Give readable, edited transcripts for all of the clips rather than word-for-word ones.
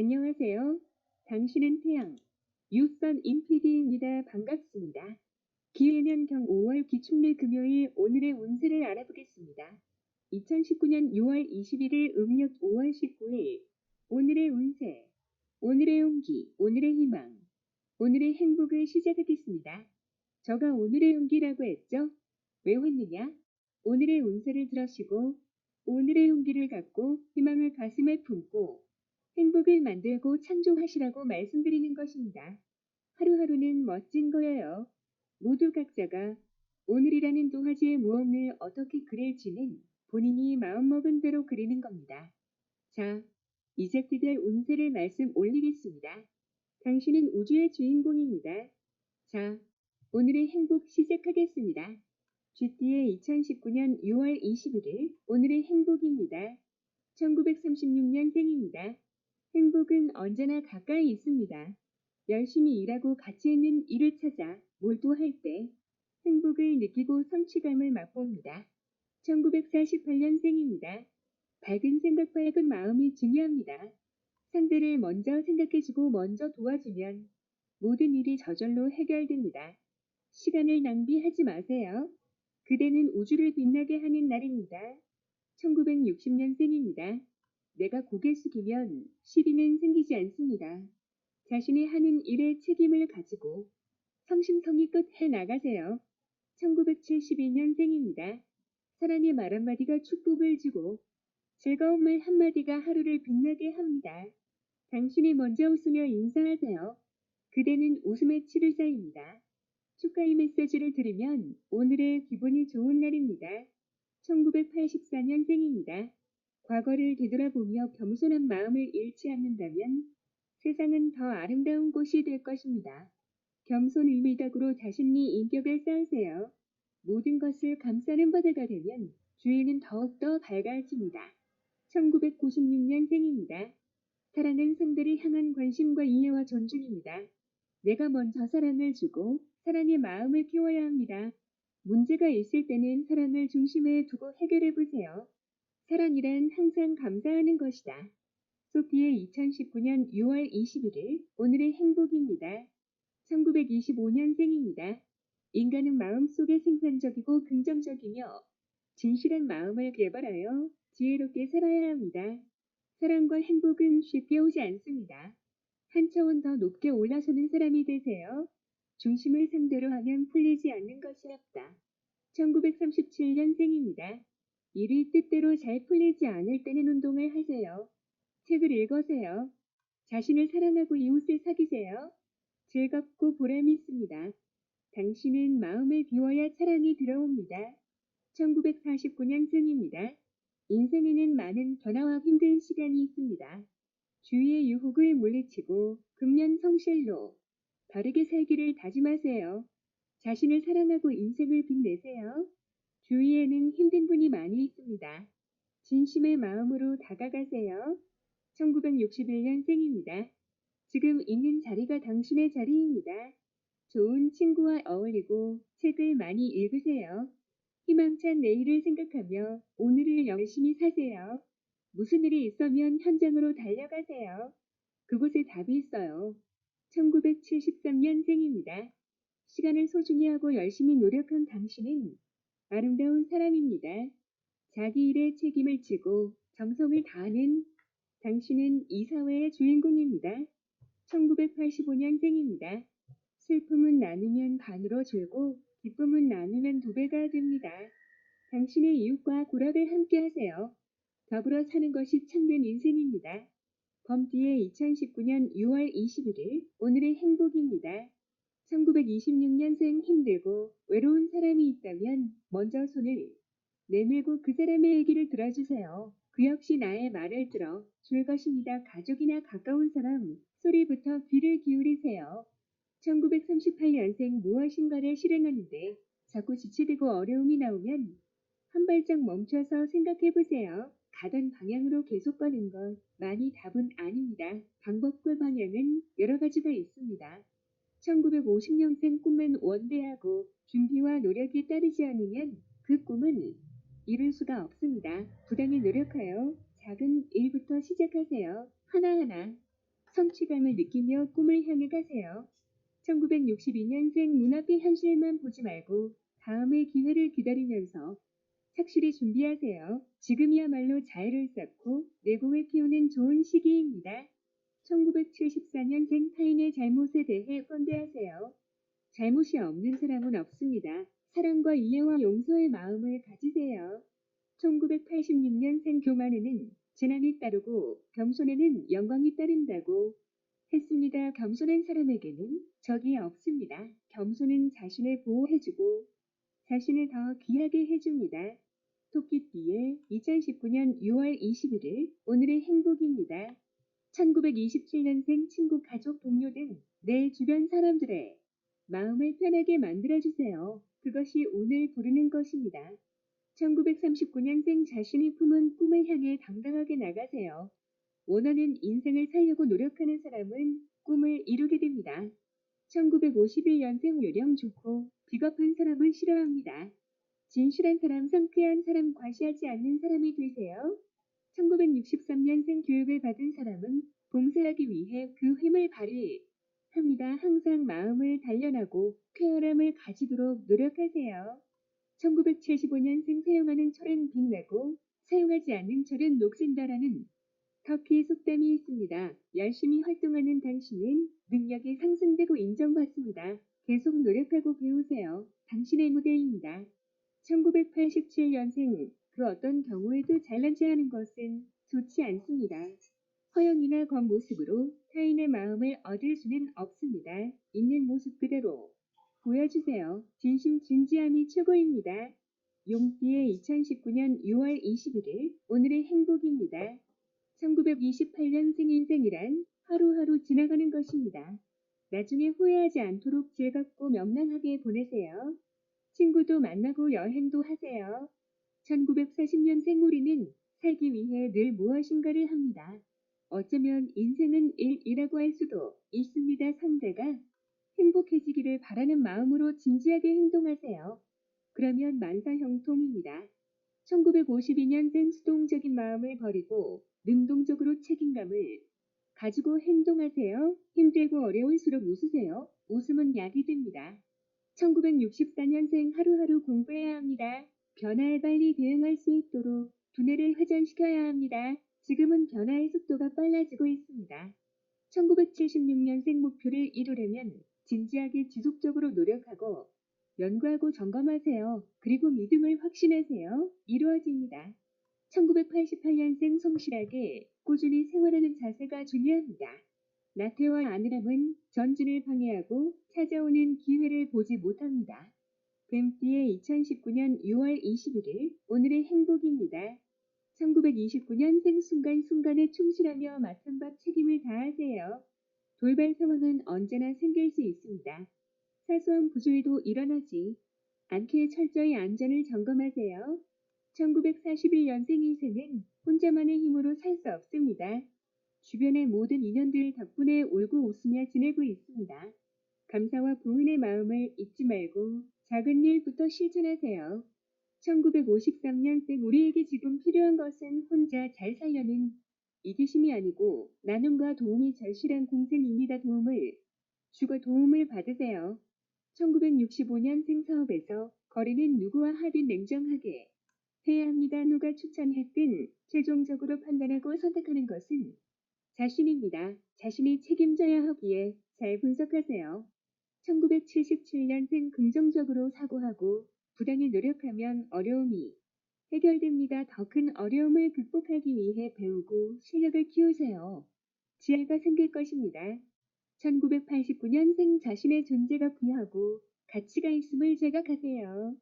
안녕하세요. 당신은 태양, 유선 인피디입니다. 반갑습니다. 기해년 경 5월 기축일 금요일 오늘의 운세를 알아보겠습니다. 2019년 6월 21일 음력 5월 19일 오늘의 운세, 오늘의 용기, 오늘의 희망, 오늘의 행복을 시작하겠습니다. 저가 오늘의 용기라고 했죠? 왜 했느냐? 오늘의 운세를 들으시고 오늘의 용기를 갖고 희망을 가슴에 품고 행복을 만들고 창조하시라고 말씀드리는 것입니다. 하루하루는 멋진 거예요. 모두 각자가 오늘이라는 도화지의 무언을 어떻게 그릴지는 본인이 마음먹은 대로 그리는 겁니다. 자, 이제 그대 운세를 말씀 올리겠습니다. 당신은 우주의 주인공입니다. 자, 오늘의 행복 시작하겠습니다. GT의 2019년 6월 21일 오늘의 행복입니다. 1936년생입니다. 행복은 언제나 가까이 있습니다. 열심히 일하고 가치 있는 일을 찾아 몰두할 때 행복을 느끼고 성취감을 맛봅니다. 1948년생입니다. 밝은 생각, 밝은 마음이 중요합니다. 상대를 먼저 생각해주고 먼저 도와주면 모든 일이 저절로 해결됩니다. 시간을 낭비하지 마세요. 그대는 우주를 빛나게 하는 날입니다. 1960년생입니다. 내가 고개 숙이면 시비는 생기지 않습니다. 자신이 하는 일에 책임을 가지고 성심성의껏 해나가세요. 1972년생입니다. 사랑의 말 한마디가 축복을 주고 즐거운 말 한마디가 하루를 빛나게 합니다. 당신이 먼저 웃으며 인사하세요. 그대는 웃음의 치료자입니다. 축하의 메시지를 들으면 오늘의 기분이 좋은 날입니다. 1984년생입니다. 과거를 되돌아보며 겸손한 마음을 잃지 않는다면 세상은 더 아름다운 곳이 될 것입니다. 겸손 의미덕으로 자신이 인격을 쌓으세요. 모든 것을 감싸는 바다가 되면 주위는 더욱더 밝아집니다. 1996년생입니다. 사랑은 상대를 향한 관심과 이해와 존중입니다. 내가 먼저 사랑을 주고 사랑의 마음을 키워야 합니다. 문제가 있을 때는 사랑을 중심에 두고 해결해 보세요. 사랑이란 항상 감사하는 것이다. 소피의 2019년 6월 21일 오늘의 행복입니다. 1925년생입니다. 인간은 마음속에 생산적이고 긍정적이며 진실한 마음을 개발하여 지혜롭게 살아야 합니다. 사랑과 행복은 쉽게 오지 않습니다. 한 차원 더 높게 올라서는 사람이 되세요. 중심을 상대로 하면 풀리지 않는 것이 없다. 1937년생입니다. 일이 뜻대로 잘 풀리지 않을 때는 운동을 하세요. 책을 읽으세요. 자신을 사랑하고 이웃을 사귀세요. 즐겁고 보람이 있습니다. 당신은 마음을 비워야 사랑이 들어옵니다. 1949년생입니다. 인생에는 많은 변화와 힘든 시간이 있습니다. 주위의 유혹을 물리치고 근면성실로 바르게 살기를 다짐하세요. 자신을 사랑하고 인생을 빛내세요. 주위에는 힘든 분이 많이 있습니다. 진심의 마음으로 다가가세요. 1961년생입니다. 지금 있는 자리가 당신의 자리입니다. 좋은 친구와 어울리고 책을 많이 읽으세요. 희망찬 내일을 생각하며 오늘을 열심히 사세요. 무슨 일이 있으면 현장으로 달려가세요. 그곳에 답이 있어요. 1973년생입니다. 시간을 소중히 하고 열심히 노력한 당신은 아름다운 사람입니다. 자기 일에 책임을 지고 정성을 다하는 당신은 이 사회의 주인공입니다. 1985년생입니다. 슬픔은 나누면 반으로 줄고 기쁨은 나누면 두 배가 됩니다. 당신의 이웃과 고락을 함께 하세요. 더불어 사는 것이 참된 인생입니다. 범띠의 2019년 6월 21일 오늘의 행복입니다. 1926년생 힘들고 외로운 사람이 있다면 먼저 손을 내밀고 그 사람의 얘기를 들어주세요. 그 역시 나의 말을 들어 줄 것입니다. 가족이나 가까운 사람 소리부터 귀를 기울이세요. 1938년생 무엇인가를 실행하는데 자꾸 지체되고 어려움이 나오면 한 발짝 멈춰서 생각해보세요. 가던 방향으로 계속 가는 것 많이 답은 아닙니다. 방법과 방향은 여러 가지가 있습니다. 1950년생 꿈은 원대하고 준비와 노력이 따르지 않으면 그 꿈은 이룰 수가 없습니다. 부단히 노력하여 작은 일부터 시작하세요. 하나하나 성취감을 느끼며 꿈을 향해 가세요. 1962년생 눈앞의 현실만 보지 말고 다음의 기회를 기다리면서 착실히 준비하세요. 지금이야말로 자유를 쌓고 내공을 키우는 좋은 시기입니다. 1974년생 타인의 잘못에 대해 관대하세요. 잘못이 없는 사람은 없습니다. 사랑과 이해와 용서의 마음을 가지세요. 1986년생 교만에는 재난이 따르고 겸손에는 영광이 따른다고 했습니다. 겸손한 사람에게는 적이 없습니다. 겸손은 자신을 보호해주고 자신을 더 귀하게 해줍니다. 토끼띠의 2019년 6월 21일 오늘의 행복입니다. 1927년생 친구, 가족, 동료 등 내 주변 사람들의 마음을 편하게 만들어주세요. 그것이 오늘 부르는 것입니다. 1939년생 자신이 품은 꿈을 향해 당당하게 나가세요. 원하는 인생을 살려고 노력하는 사람은 꿈을 이루게 됩니다. 1951년생 요령 좋고 비겁한 사람은 싫어합니다. 진실한 사람, 상쾌한 사람, 과시하지 않는 사람이 되세요. 1963년생 교육을 받은 사람은 봉사하기 위해 그 힘을 발휘합니다. 항상 마음을 단련하고 쾌활함을 가지도록 노력하세요. 1975년생 사용하는 철은 빛나고 사용하지 않는 철은 녹슬다라는 터키 속담이 있습니다. 열심히 활동하는 당신은 능력이 상승되고 인정받습니다. 계속 노력하고 배우세요. 당신의 무대입니다. 1987년생 그 어떤 경우에도 잘난 체하는 것은 좋지 않습니다. 허영이나 겉모습으로 타인의 마음을 얻을 수는 없습니다. 있는 모습 그대로 보여주세요. 진심 진지함이 최고입니다. 용띠의 2019년 6월 21일 오늘의 행복입니다. 1928년생 인생이란 하루하루 지나가는 것입니다. 나중에 후회하지 않도록 즐겁고 명랑하게 보내세요. 친구도 만나고 여행도 하세요. 1940년생 우리는 살기 위해 늘 무엇인가를 합니다. 어쩌면 인생은 일이라고 할 수도 있습니다. 상대가 행복해지기를 바라는 마음으로 진지하게 행동하세요. 그러면 만사형통입니다. 1952년생 수동적인 마음을 버리고 능동적으로 책임감을 가지고 행동하세요. 힘들고 어려울수록 웃으세요. 웃음은 약이 됩니다. 1964년생 하루하루 공부해야 합니다. 변화에 빨리 대응할 수 있도록 두뇌를 회전시켜야 합니다. 지금은 변화의 속도가 빨라지고 있습니다. 1976년생 목표를 이루려면 진지하게 지속적으로 노력하고 연구하고 점검하세요. 그리고 믿음을 확신하세요. 이루어집니다. 1988년생 성실하게 꾸준히 생활하는 자세가 중요합니다. 나태와 안일함은 전진을 방해하고 찾아오는 기회를 보지 못합니다. 뱀띠의 2019년 6월 21일 오늘의 행복입니다. 1929년생 순간순간에 충실하며 맡은 바 책임을 다하세요. 돌발 상황은 언제나 생길 수 있습니다. 사소한 부조리도 일어나지 않게 철저히 안전을 점검하세요. 1941년생 인생은 혼자만의 힘으로 살 수 없습니다. 주변의 모든 인연들 덕분에 울고 웃으며 지내고 있습니다. 감사와 부은의 마음을 잊지 말고 작은 일부터 실천하세요. 1953년생 우리에게 지금 필요한 것은 혼자 잘 살려는 이기심이 아니고 나눔과 도움이 절실한 공생입니다. 도움을 주고 도움을 받으세요. 1965년생 사업에서 거래는 누구와 하든 냉정하게 해야 합니다. 누가 추천했든 최종적으로 판단하고 선택하는 것은 자신입니다. 자신이 책임져야 하기에 잘 분석하세요. 1977년생 긍정적으로 사고하고 부단히 노력하면 어려움이 해결됩니다. 더 큰 어려움을 극복하기 위해 배우고 실력을 키우세요. 지혜가 생길 것입니다. 1989년생 자신의 존재가 귀하고 가치가 있음을 자각하세요.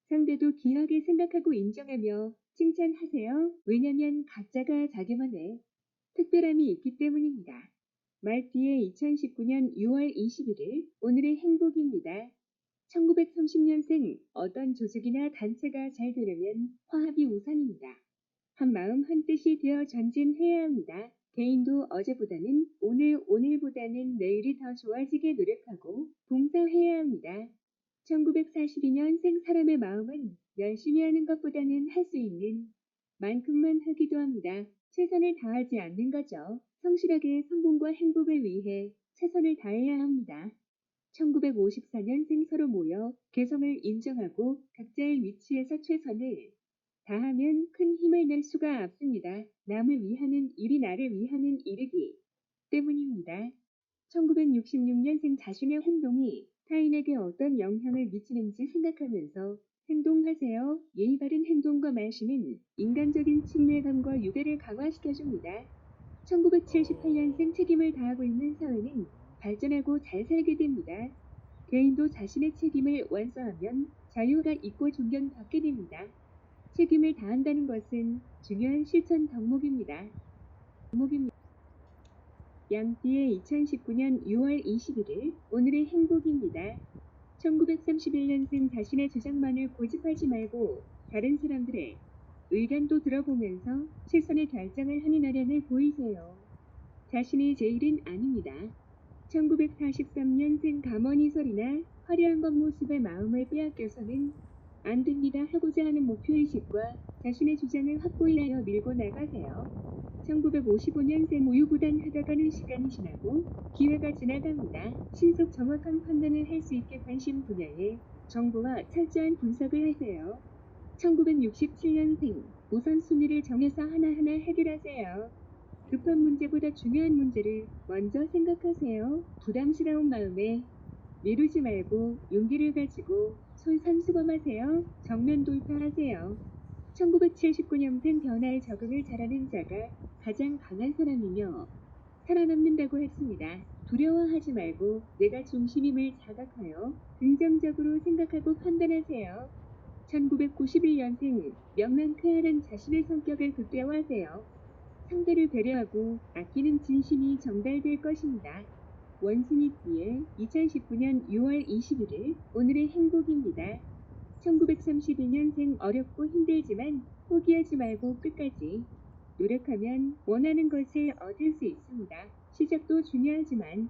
상대도 귀하게 생각하고 인정하며 칭찬하세요. 왜냐면 각자가 자기만의 특별함이 있기 때문입니다. 말띠의 2019년 6월 21일 오늘의 행복입니다. 1930년생 어떤 조직이나 단체가 잘 되려면 화합이 우선입니다. 한마음 한뜻이 되어 전진해야 합니다. 개인도 어제보다는 오늘, 오늘보다는 내일이 더 좋아지게 노력하고 봉사해야 합니다. 1942년생 사람의 마음은 열심히 하는 것보다는 할 수 있는 만큼만 하기도 합니다. 최선을 다하지 않는 거죠. 성실하게 성공과 행복을 위해 최선을 다해야 합니다. 1954년생 서로 모여 개성을 인정하고 각자의 위치에서 최선을 다하면 큰 힘을 낼 수가 없습니다. 남을 위하는 일이 나를 위하는 일이기 때문입니다. 1966년생 자신의 행동이 타인에게 어떤 영향을 미치는지 생각하면서 행동하세요. 예의 바른 행동과 말씀은 인간적인 친밀감과 유대를 강화시켜줍니다. 1978년생 책임을 다하고 있는 사회는 발전하고 잘 살게 됩니다. 개인도 자신의 책임을 완수하면 자유가 있고 존경받게 됩니다. 책임을 다한다는 것은 중요한 실천 덕목입니다. 양띠의 2019년 6월 21일 오늘의 행복입니다. 1931년생 자신의 주장만을 고집하지 말고 다른 사람들의 의견도 들어보면서 최선의 결정을 하는 아량을 보이세요. 자신이 제일은 아닙니다. 1943년생 감언이설이나 화려한 겉모습의 마음을 빼앗겨서는 안 됩니다 하고자 하는 목표의식과 자신의 주장을 확고히 하여 밀고 나가세요. 1955년생 우유부단 하다가는 시간이 지나고 기회가 지나갑니다. 신속 정확한 판단을 할 수 있게 관심 분야에 정보와 철저한 분석을 하세요. 1967년생 우선순위를 정해서 하나하나 해결하세요. 급한 문제보다 중요한 문제를 먼저 생각하세요. 부담스러운 마음에 미루지 말고 용기를 가지고 솔선수범하세요. 정면 돌파하세요. 1979년생 변화에 적응을 잘하는 자가 가장 강한 사람이며 살아남는다고 했습니다. 두려워하지 말고 내가 중심임을 자각하여 긍정적으로 생각하고 판단하세요. 1991년생 명랑쾌활한 자신의 성격을 극대화하세요. 상대를 배려하고 아끼는 진심이 전달될 것입니다. 원숭이띠의 2019년 6월 21일 오늘의 행복입니다. 1932년생 어렵고 힘들지만 포기하지 말고 끝까지 노력하면 원하는 것을 얻을 수 있습니다. 시작도 중요하지만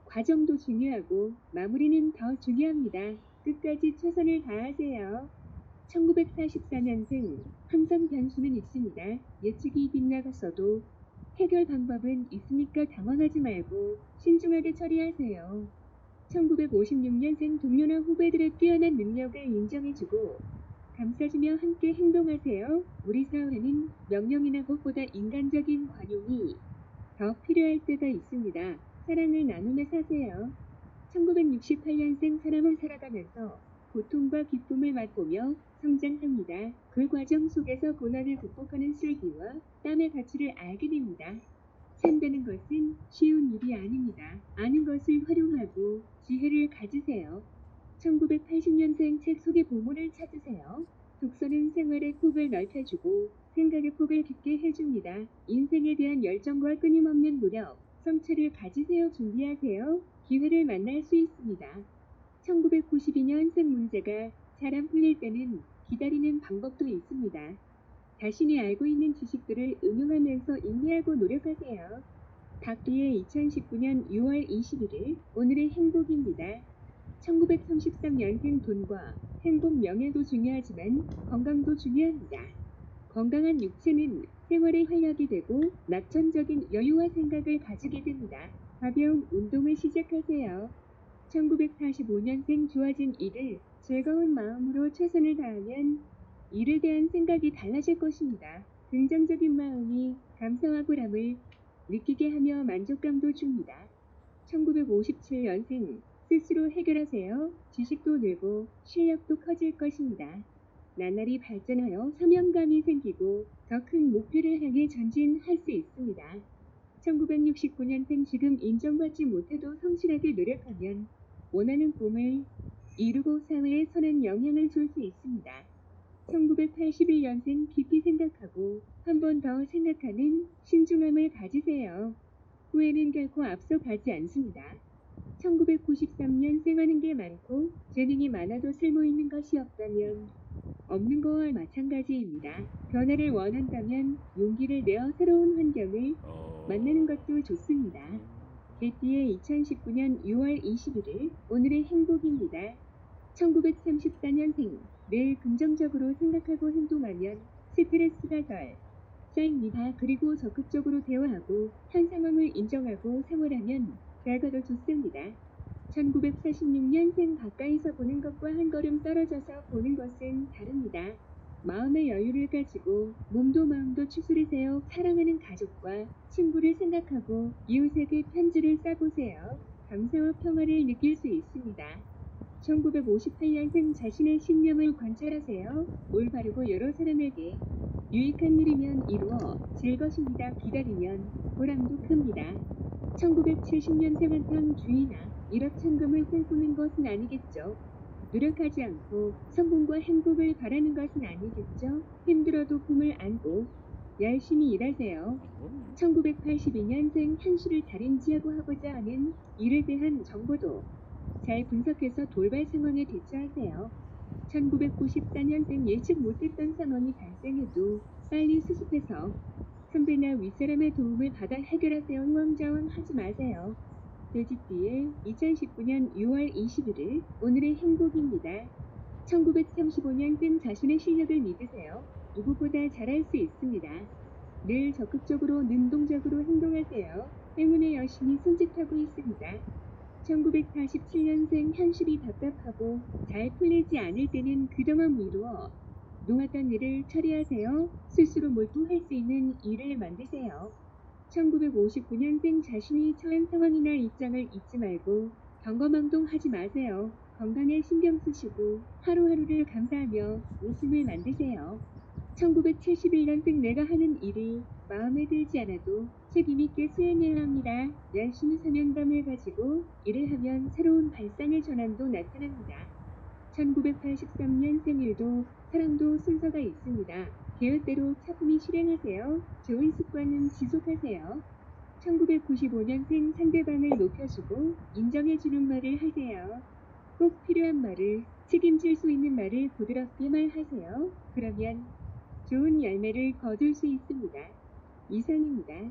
과정도 중요하고 마무리는 더 중요합니다. 끝까지 최선을 다하세요. 1944년생 항상 변수는 있습니다. 예측이 빗나갔어도 해결 방법은 있으니까 당황하지 말고 신중하게 처리하세요. 1956년생 동료나 후배들의 뛰어난 능력을 인정해주고 감싸주며 함께 행동하세요. 우리 사회는 명령이나 법보다 인간적인 관용이 더 필요할 때가 있습니다. 사랑을 나누며 사세요. 1968년생 사람을 살아가면서 고통과 기쁨을 맛보며 성장합니다. 그 과정 속에서 고난을 극복하는 슬기와 땀의 가치를 알게 됩니다. 산다는 것은 쉬운 일이 아닙니다. 아는 것을 활용하고 지혜를 가지세요. 1980년생 책 속의 보물을 찾으세요. 독서는 생활의 폭을 넓혀주고 생각의 폭을 깊게 해줍니다. 인생에 대한 열정과 끊임없는 노력, 성취를 가지세요. 준비하세요. 기회를 만날 수 있습니다. 1992년생 문제가 잘 안 풀릴 때는 기다리는 방법도 있습니다. 자신이 알고 있는 지식들을 응용하면서 인내하고 노력하세요. 닭띠의 2019년 6월 21일 오늘의 행복입니다. 1933년생 돈과 행복 명예도 중요하지만 건강도 중요합니다. 건강한 육체는 생활의 활력이 되고 낙천적인 여유와 생각을 가지게 됩니다. 가벼운 운동을 시작하세요. 1945년생 주어진 일을 즐거운 마음으로 최선을 다하면 일에 대한 생각이 달라질 것입니다. 긍정적인 마음이 감사와 보람을 느끼게 하며 만족감도 줍니다. 1957년생 스스로 해결하세요. 지식도 늘고 실력도 커질 것입니다. 나날이 발전하여 사명감이 생기고 더 큰 목표를 향해 전진할 수 있습니다. 1969년생 지금 인정받지 못해도 성실하게 노력하면 원하는 꿈을 이루고 사회에 선한 영향을 줄 수 있습니다. 1981년생 깊이 생각하고 한 번 더 생각하는 신중함을 가지세요. 후회는 결코 앞서가지 않습니다. 1993년생 하는 게 많고 재능이 많아도 쓸모있는 것이 없다면 없는 거와 마찬가지입니다. 변화를 원한다면 용기를 내어 새로운 환경을 만나는 것도 좋습니다. 개띠의 2019년 6월 21일 오늘의 행복입니다. 1934년생 늘 긍정적으로 생각하고 행동하면 스트레스가 덜 쌓입니다. 그리고 적극적으로 대화하고 현 상황을 인정하고 생활하면 결과도 좋습니다. 1946년생 가까이서 보는 것과 한 걸음 떨어져서 보는 것은 다릅니다. 마음의 여유를 가지고 몸도 마음도 추스르세요. 사랑하는 가족과 친구를 생각하고 이웃에게 편지를 써보세요. 감사와 평화를 느낄 수 있습니다. 1958년생 자신의 신념을 관찰하세요. 올바르고 여러 사람에게 유익한 일이면 이루어 질 것입니다. 기다리면 보람도 큽니다. 1970년생 한탕 주의나 1억 천금을 꿈꾸는 것은 아니겠죠. 노력하지 않고 성공과 행복을 바라는 것은 아니겠죠. 힘들어도 꿈을 안고 열심히 일하세요. 1982년생 현실을 잘 인지하고 하고자 하는 일에 대한 정보도 잘 분석해서 돌발 상황에 대처하세요. 1994년생 예측 못했던 상황이 발생해도 빨리 수습해서 선배나 윗사람의 도움을 받아 해결하세요. 우왕좌왕하지 마세요. 돼지띠의 2019년 6월 21일 오늘의 행복입니다. 1935년생 자신의 실력을 믿으세요. 누구보다 잘할 수 있습니다. 늘 적극적으로 능동적으로 행동하세요. 행운의 여신이 손짓하고 있습니다. 1947년생 현실이 답답하고 잘 풀리지 않을 때는 그동안 미루어 놓았던 일을 처리하세요. 스스로 몰두할 수 있는 일을 만드세요. 1959년생 자신이 처한 상황이나 입장을 잊지 말고 경거망동하지 마세요. 건강에 신경 쓰시고 하루하루를 감사하며 웃음을 만드세요. 1971년생 내가 하는 일이 마음에 들지 않아도 책임있게 수행해야 합니다. 열심히 사명감을 가지고 일을 하면 새로운 발상의 전환도 나타납니다. 1983년 생일도 사랑도 순서가 있습니다. 계획대로 차분히 실행하세요. 좋은 습관은 지속하세요. 1995년생 상대방을 높여주고 인정해주는 말을 하세요. 꼭 필요한 말을 책임질 수 있는 말을 부드럽게 말하세요. 그러면 좋은 열매를 거둘 수 있습니다. 이상입니다.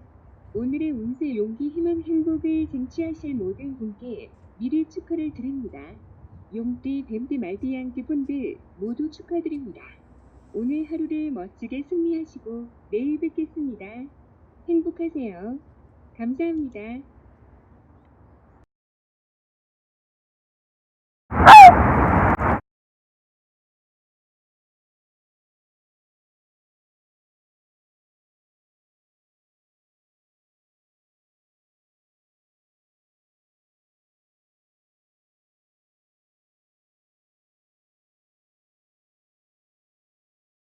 오늘의 운세 용기 희망 행복을 쟁취하실 모든 분께 미리 축하를 드립니다. 용띠, 뱀띠, 말띠, 양띠 분들 모두 축하드립니다. 오늘 하루를 멋지게 승리하시고 내일 뵙겠습니다. 행복하세요. 감사합니다.